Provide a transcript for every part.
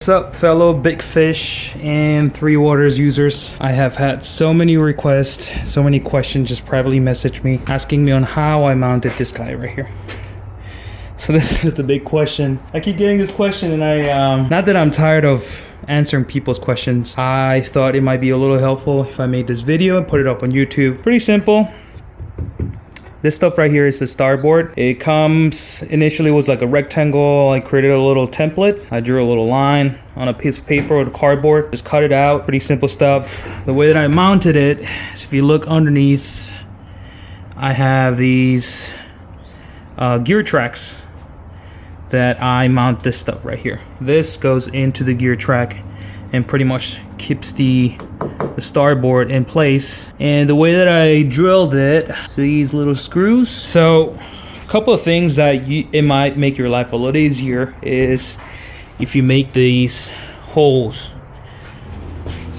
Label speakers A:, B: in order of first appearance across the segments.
A: What's up, fellow big fish and three waters users? I have had so many requests, so many questions just privately message me asking me on how I mounted this guy right here. So this is the big question. I keep getting this question, and I not that I'm tired of answering people's questions, I thought it might be a little helpful if I made this video and put it up on YouTube. Pretty simple. This stuff right here is the Starboard. It comes, initially was like a rectangle. I created a little template. I drew a little line on a piece of paper with cardboard. Just cut it out, pretty simple stuff. The way that I mounted it is, if you look underneath, I have these gear tracks that I mount this stuff right here. This goes into the gear track and pretty much keeps the Starboard in place. And the way that I drilled it, so these little screws. So a couple of things that it might make your life a little easier is if you make these holes.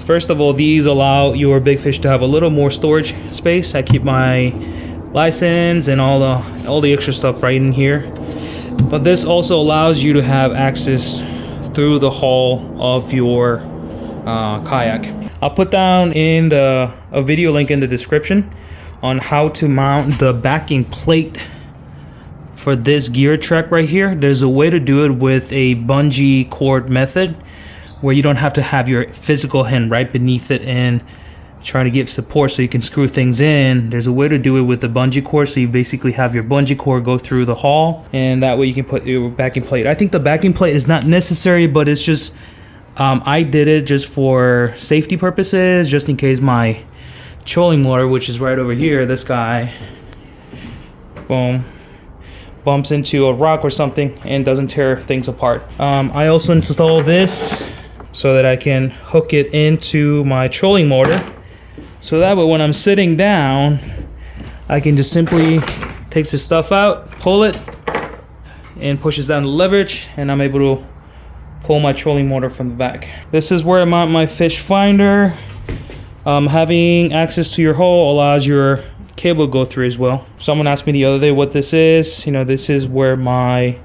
A: First of all, these allow your big fish to have a little more storage space. I keep my license and all the extra stuff right in here. But this also allows you to have access through the hull of your kayak. I'll put down in a video link in the description on how to mount the backing plate for this gear track right here. There's a way to do it with a bungee cord method where you don't have to have your physical hand right beneath it and trying to give support so you can screw things in. There's a way to do it with the bungee cord, so you basically have your bungee cord go through the hull, and that way you can put your backing plate. I think the backing plate is not necessary, but it's just I did it just for safety purposes, just in case my trolling motor, which is right over here, this guy, boom, bumps into a rock or something and doesn't tear things apart. I also installed this so that I can hook it into my trolling motor, so that way when I'm sitting down, I can just simply take the stuff out, pull it, and pushes down the leverage, and I'm able to pull my trolling motor from the back. This is where I mount my fish finder. Having access to your hole allows your cable to go through as well. Someone asked me the other day what this is. You know, this is where my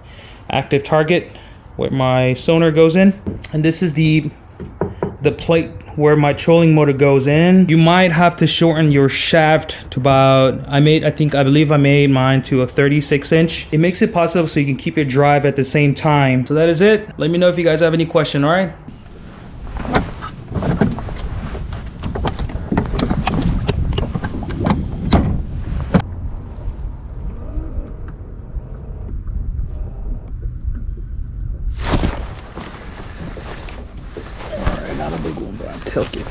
A: active target, where my sonar goes in, and this is the plate where my trolling motor goes in. You might have to shorten your shaft to about, I believe I made mine to a 36-inch. It makes it possible so you can keep your drive at the same time. So that is it. Let me know if you guys have any question, all right? Not a big one, but I'm telling you.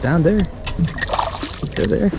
A: Down there. They're there.